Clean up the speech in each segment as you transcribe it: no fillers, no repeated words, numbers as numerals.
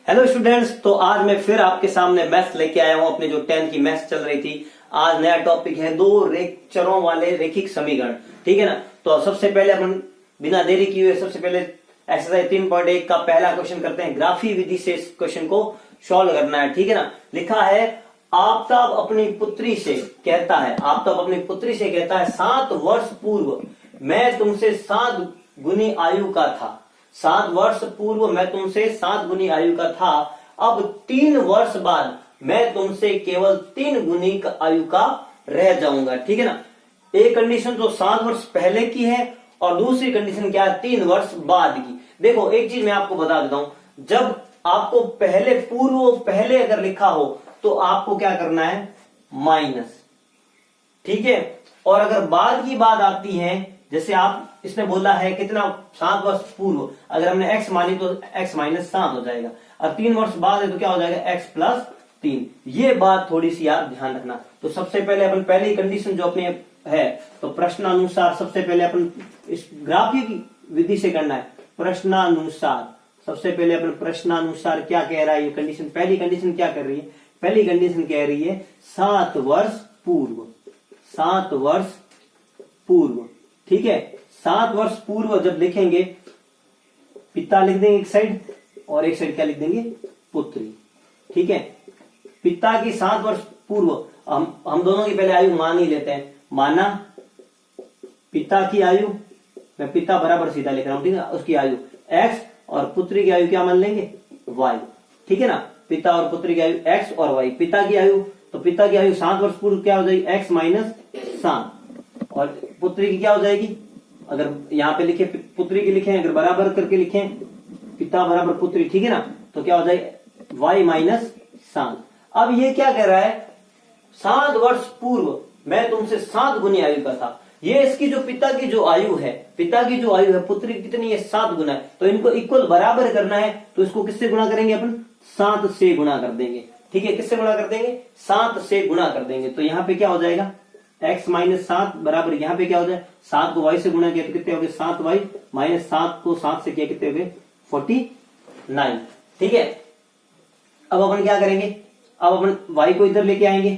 Hello students, तो आज मैं फिर आपके सामने मैथ्स लेके आया हूं। अपने जो 10th की मैथ्स चल रही थी, आज नया टॉपिक है दो चरों वाले रैखिक समीकरण। ठीक है ना। तो सबसे पहले अपन बिना देरी किए हुए सबसे पहले एक्सरसाइज 3.1 का पहला क्वेश्चन करते हैं। ग्राफी विधि से इस क्वेश्चन को सॉल्व करना है। ठीक है ना। लिखा है आफताब अपनी पुत्री से कहता है, आफताब अपनी पुत्री से कहता है 7 वर्ष पूर्व मैं तुमसे 7 गुनी आयु का था। 7 वर्ष पूर्व मैं तुमसे 7 गुनी आयु का था। अब 3 वर्ष बाद मैं तुमसे केवल 3 गुनी आयु का रह जाऊंगा। ठीक है ना। एक कंडीशन तो 7 वर्ष पहले की है और दूसरी कंडीशन क्या है, 3 वर्ष बाद की। देखो एक चीज मैं आपको बता देता हूं, जब आपको पहले अगर लिखा हो तो आपको क्या करना है, माइनस। ठीक है। और अगर बाद की बात आती है, जैसे आप इसने बोला है कितना, 7 वर्ष पूर्व, अगर हमने x मानी तो x माइनस 7 हो जाएगा। और 3 वर्ष बाद है तो क्या हो जाएगा, x प्लस 3। ये बात थोड़ी सी आप ध्यान रखना। तो सबसे पहले अपन पहली कंडीशन जो अपने है, तो प्रश्नानुसार सबसे पहले अपन इस ग्राफी की विधि से करना है। प्रश्नानुसार सबसे पहले अपन प्रश्नानुसार क्या कह रहा है, ये कंडीशन, पहली कंडीशन क्या कर रही है, पहली कंडीशन कह रही है 7 वर्ष पूर्व, 7 वर्ष पूर्व। ठीक है। 7 वर्ष पूर्व जब लिखेंगे, पिता लिख देंगे एक साइड और एक साइड क्या लिख देंगे, पुत्री। ठीक है। पिता की 7 वर्ष पूर्व, हम दोनों की पहले आयु मान ही लेते हैं। माना पिता की आयु, मैं पिता बराबर सीधा लिख रहा हूं। ठीक है। उसकी आयु x और पुत्री की आयु क्या मान लेंगे, y। ठीक है ना। पिता और पुत्री की आयु x और y। पिता की आयु, तो पिता की आयु 7 वर्ष पूर्व क्या हो जाएगी, x माइनस 7, और पुत्री की क्या हो जाएगी, अगर यहाँ पे लिखे पुत्री की लिखे, अगर बराबर करके लिखे पिता बराबर पुत्री, ठीक है ना, तो क्या हो जाएगा y माइनस 7। अब ये क्या कह रहा है, 7 वर्ष पूर्व मैं तुमसे 7 गुनी आयु का था। ये इसकी जो पिता की जो आयु है, पिता की जो आयु है, पुत्री की कितनी है, 7 गुना है। तो इनको इक्वल बराबर करना है, तो इसको किससे गुणा करेंगे अपन, 7 से गुणा कर देंगे। ठीक है। किससे गुणा कर देंगे, 7 से गुणा कर देंगे। तो यहाँ पे क्या हो जाएगा, x माइनस 7 बराबर, यहाँ पे क्या हो जाए, 7 को y से गुणा किया तो कितने हो गए, 7y माइनस 7 को 7 से किया कितने हो गए, 49। ठीक है। अब अपन क्या करेंगे, अब अपन y को इधर लेके आएंगे।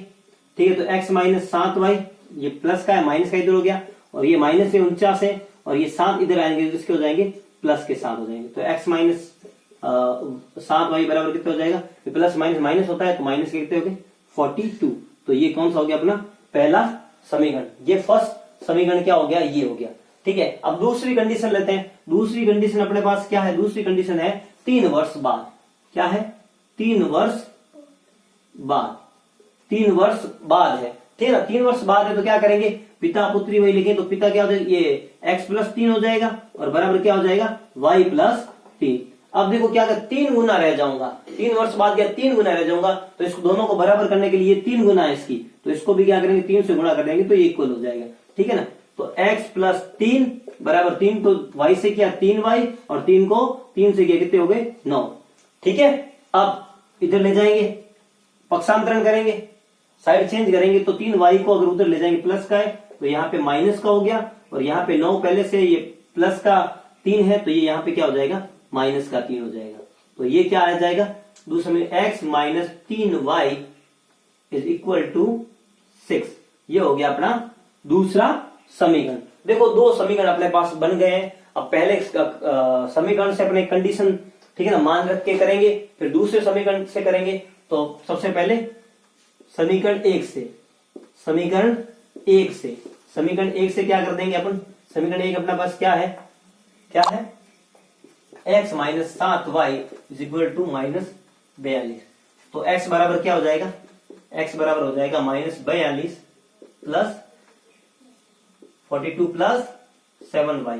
ठीक है। तो x माइनस 7y, ये प्लस का है, माइनस का इधर हो गया, और ये माइनस से 49 है, और ये 7 इधर आएंगे तो इसके हो जाएंगे प्लस के 7 हो जाएंगे। तो x माइनस 7y बराबर कितने हो जाएगा, प्लस माइनस माइनस होता है तो माइनस के कितने हो गए, 42। तो ये कौन सा हो गया अपना पहला समीकरण। ये फर्स्ट समीकरण क्या हो गया, ये हो गया। ठीक है। अब दूसरी कंडीशन लेते हैं। दूसरी कंडीशन अपने पास क्या है, दूसरी कंडीशन है 3 वर्ष बाद। क्या है, 3 वर्ष बाद, 3 वर्ष बाद है। ठीक है ना। 3 वर्ष बाद है तो क्या करेंगे, पिता पुत्री वही लिखें, तो पिता क्या हो जाएगा, ये x प्लस 3 हो जाएगा, और बराबर क्या हो जाएगा, y प्लस 3। अब देखो क्या कर, 3 गुना रह जाऊंगा, 3 वर्ष बाद क्या 3 गुना रह जाऊंगा, तो इसको दोनों को बराबर करने के लिए 3 गुना है इसकी, तो इसको भी क्या करेंगे, 3 से गुणा कर देंगे तो ये इक्वल हो जाएगा। ठीक है ना। तो x प्लस 3 बराबर 3 को y से किया 3y, और 3 को 3 से किया कितने हो गए, 9। ठीक है। अब इधर ले जाएंगे, पक्षांतरण करेंगे, साइड चेंज करेंगे, तो 3y को अगर उधर ले जाएंगे, प्लस का है तो यहाँ पे माइनस का हो गया, और यहाँ पे 9 पहले से, ये प्लस का 3 है तो ये यहाँ पे क्या हो जाएगा, माइनस का 3 हो जाएगा। तो ये क्या आ जाएगा, दूसरे में x minus 3y is equal to 6। ये हो गया अपना दूसरा समीकरण। देखो 2 समीकरण अपने पास बन गए हैं। अब पहले समीकरण से अपने कंडीशन, ठीक है ना, मान रख के करेंगे, फिर दूसरे समीकरण से करेंगे। तो सबसे पहले समीकरण 1 से, समीकरण 1 से, समीकरण 1 से क्या कर देंगे अपन, समीकरण 1 अपना पास क्या है, क्या है, x minus 7y is equal to minus 42। तो x बराबर क्या हो जाएगा, x बराबर हो जाएगा माइनस 42 प्लस 42 प्लस 7y।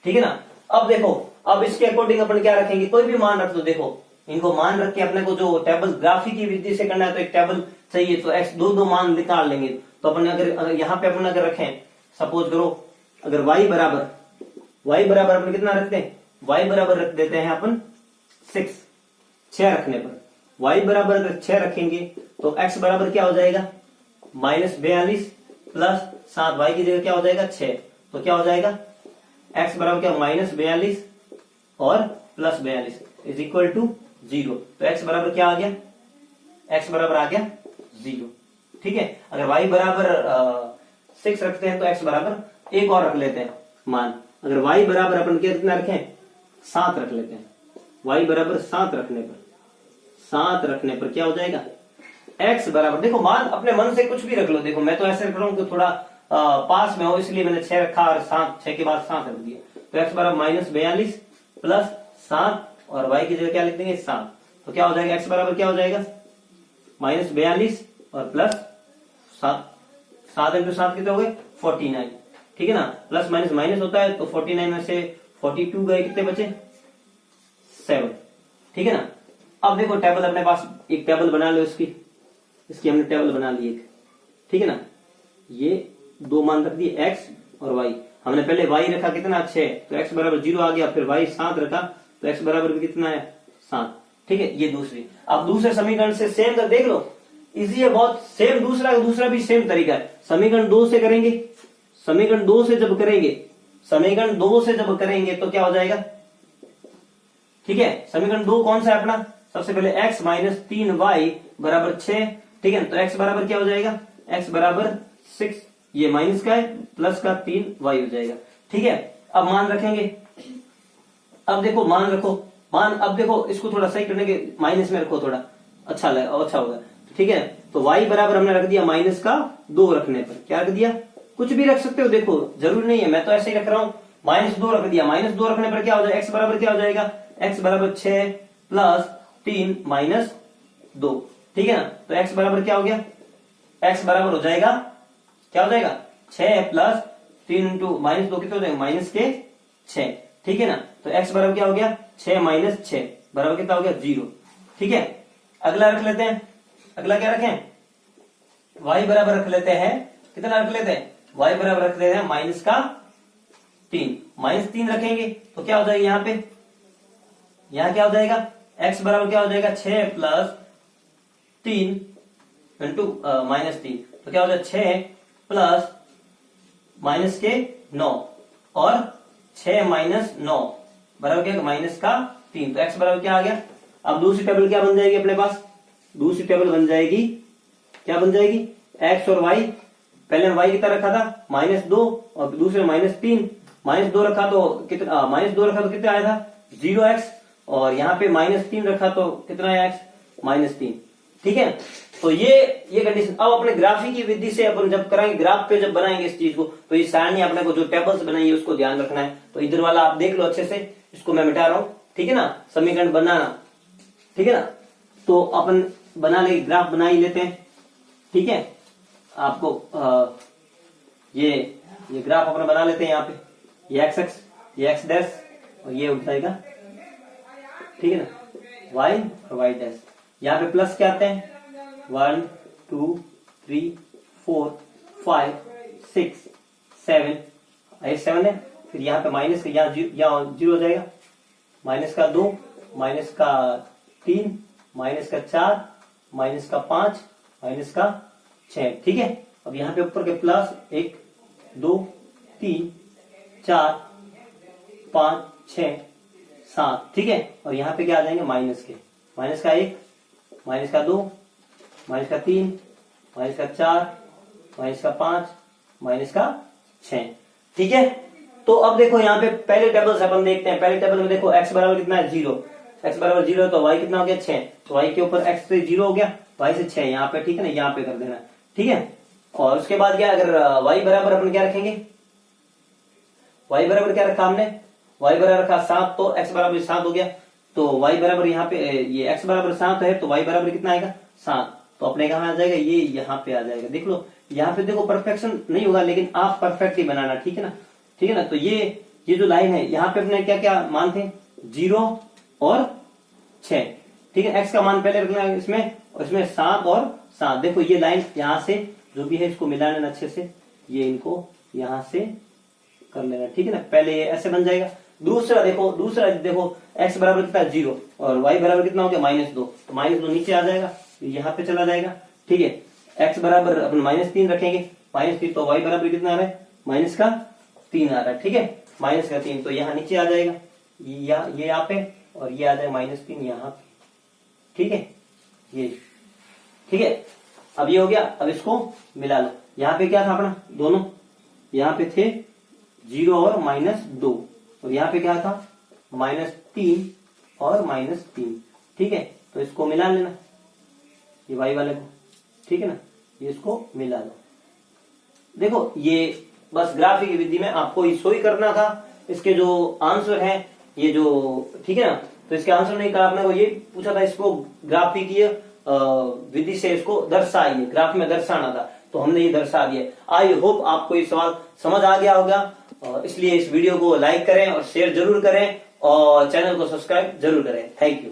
ठीक है ना। अब देखो, अब इसके अकॉर्डिंग अपन क्या रखेंगे, कोई भी मान रख दो। देखो इनको मान रख के अपने को जो टेबल ग्राफी की विधि से करना है, तो एक टेबल चाहिए, तो x दो मान निकाल लेंगे। तो अपन अगर यहाँ पे अपन अगर रखें, सपोज करो अगर y बराबर अपन कितना रखते हैं, y बराबर रख देते हैं अपन 6 रखने पर, y बराबर अगर 6 रखेंगे तो x बराबर क्या हो जाएगा, माइनस 42 प्लस 7y की जगह क्या हो जाएगा 6। तो क्या हो जाएगा, x बराबर क्या, माइनस 42 और प्लस 42 इज इक्वल टू 0। तो x बराबर क्या आ गया, x बराबर आ गया 0। ठीक है, अगर y बराबर 6 रखते हैं तो x बराबर एक और रख लेते हैं मान। अगर y बराबर अपन कितना रखें, 7 रख लेते हैं। y बराबर 7 रखने पर क्या हो जाएगा, x बराबर, देखो मान अपने मन से कुछ भी रख लो। देखो मैं तो ऐसे रख रहा हूं कि थोड़ा पास में हो, इसलिए मैंने 6 रखा और 6 के बाद 7 रख दिया। तो x बराबर -42 प्लस 7 और y की जगह क्या लिख देंगे 7। तो क्या हो जाएगा, x बराबर क्या हो जाएगा -42 और प्लस 7 इंटू 7 कितने हो गए 49। ठीक है ना, प्लस माइनस माइनस होता है तो 49 में से 42 गए, कितने बचे 7। ठीक है ना, अब देखो टेबल अपने पास, एक टेबल बना लो इसकी हमने टेबल बना ली एक। ठीक है ना, ये दो मान रख दिए x और y। हमने पहले y रखा कितना 6, तो x बराबर 0 आ गया। फिर y 7 रखा तो x बराबर भी कितना है 7। ठीक है, ये दूसरी। अब दूसरे समीकरण से सेम कर देख लो, इजी है बहुत, सेम दूसरा भी सेम तरीका है। समीकरण 2 से करेंगे, समीकरण 2 से जब करेंगे तो क्या हो जाएगा। ठीक है, समीकरण 2 कौन सा है अपना, सबसे पहले x माइनस 3y बराबर 6। ठीक है, तो x बराबर क्या हो जाएगा, x बराबर 6, ये माइनस का है प्लस का 3y हो जाएगा। ठीक है, अब मान रखेंगे। अब देखो मान रखो, अब देखो इसको थोड़ा सही करने के माइनस में रखो, थोड़ा अच्छा होगा। ठीक है, तो y बराबर हमने रख दिया माइनस का 2 रखने पर, क्या रख दिया, कुछ भी रख सकते हो, देखो जरूरी नहीं है, मैं तो ऐसे ही रख रहा हूं। -2 रख दिया, -2 रखने पर क्या हो जाएगा, x बराबर क्या हो जाएगा, x बराबर 6 प्लस 3 माइनस 2। ठीक है ना, तो x बराबर क्या हो गया, x बराबर हो जाएगा, क्या हो जाएगा 6 प्लस 3 इंटू माइनस 2 कितने हो जाएगा, माइनस के 6। ठीक है ना, तो x बराबर क्या हो गया 6 माइनस 6 बराबर कितना हो गया 0। ठीक है, अगला रख लेते हैं, अगला क्या रखें, y बराबर रख लेते हैं, कितना रख लेते हैं, y बराबर रख लेते हैं -3। -3 रखेंगे तो क्या हो जाएगा, यहाँ क्या हो जाएगा, x बराबर क्या हो जाएगा 6 प्लस 3 इंटू -3, तो क्या हो जाएगा 6 प्लस माइनस के 9 और 6 माइनस 9 बराबर क्या, माइनस का 3। तो x बराबर क्या आ गया। अब दूसरी टेबल क्या बन जाएगी अपने पास, दूसरी टेबल बन जाएगी, क्या बन जाएगी, x और y। पहले y कितना रखा था -2 और दूसरे -3। -2 रखा तो कितना, -2 रखा तो कितना आया था 0x, और यहाँ पे -3 रखा तो कितना आया x -3। ठीक है, तो ये कंडीशन। अब अपने ग्राफी की विधि से अपन जब कराएंगे, ग्राफ पे जब बनाएंगे इस चीज को, तो ये सारणी अपने को जो टेबल्स बनाई है उसको ध्यान रखना है। तो इधर वाला आप देख लो अच्छे से, इसको मैं मिटा रहा हूं। ठीक है ना, समीकरण बनाना, ठीक है ना, तो अपन बना ले, ग्राफ बना ही लेते हैं। ठीक है, आपको ये ग्राफ अपन बना लेते हैं। यहाँ पे ये x ये x डैश और ये उठ जाएगा, ठीक है ना, y और y डैश। यहाँ पे प्लस क्या आते हैं 1 2 3 4 5 6 7, 7 है। फिर यहाँ पे माइनस, यहाँ 0 हो जाएगा, माइनस का 2 माइनस का 3 माइनस का 4 माइनस का 5 माइनस का 6। ठीक है, अब यहाँ पे ऊपर के प्लस 1 2 3 4 5 6 7। ठीक है, और यहाँ पे क्या आ जाएंगे माइनस के, माइनस का 1 माइनस का 2 माइनस का 3 माइनस का 4 माइनस का 5 माइनस का 6। ठीक है, तो अब देखो यहाँ पे पहले टेबल से अपन देखते हैं। पहले टेबल में देखो x बराबर कितना है 0, x बराबर 0 है तो y कितना हो गया 6, तो y के ऊपर x से 0 हो गया, y से 6 यहाँ पे। ठीक है ना, यहाँ पे कर देना। ठीक है, और उसके बाद क्या, अगर y बराबर अपन क्या रखेंगे, y बराबर क्या रखा हमने, y बराबर रखा 7, तो x बराबर 7 हो गया। तो y बराबर यहाँ पे, ये x बराबर 7 है तो y बराबर कितना आएगा 7, तो अपने कहा आ जाएगा, ये यहाँ पे आ जाएगा। देख लो यहाँ पे, देखो परफेक्शन नहीं होगा लेकिन आप परफेक्ट ही बनाना। ठीक है ना, ठीक है ना, तो ये जो लाइन है यहाँ पे अपने क्या क्या मान थे 0 और 6। ठीक है, x का मान पहले रखना है इसमें, और इसमें 7 और 7। देखो ये लाइन यहाँ से जो भी है इसको मिला लेना अच्छे से, ये इनको यहाँ से कर लेना। ठीक है ना, पहले ये ऐसे बन जाएगा। दूसरा देखो x बराबर कितना 0 और y बराबर कितना हो गया -2, तो -2 नीचे आ जाएगा, यहाँ पे चला जाएगा। ठीक है, x बराबर अपन -3 रखेंगे, -3, तो y बराबर कितना आ रहा है -3 आ रहा है। ठीक है, -3, तो यहाँ नीचे आ जाएगा, ये यहाँ पे, और ये आ जाएगा -3 यहाँ पे। ठीक है, ये ठीक है। अब ये हो गया, अब इसको मिला लो। यहाँ पे क्या था अपना, दोनों यहाँ पे थे 0 और -2, और यहाँ पे क्या था -3 और -3, ठीक है। तो इसको मिला लेना, ये y वाले को, ठीक है ना, ये इसको मिला लो। देखो ये बस ग्राफिक विधि में आपको इसको ही करना था। इसके जो आंसर है ये जो, ठीक है ना, तो इसके आंसर नहीं कहा आपने, वो ये पूछा था इसको ग्राफिकीय विधि से इसको दर्शाइए, ग्राफ में दर्शाना था, तो हमने ये दर्शा दिया। आई होप आपको ये सवाल समझ आ गया होगा, इसलिए इस वीडियो को लाइक करें और शेयर जरूर करें और चैनल को सब्सक्राइब जरूर करें। Thank you.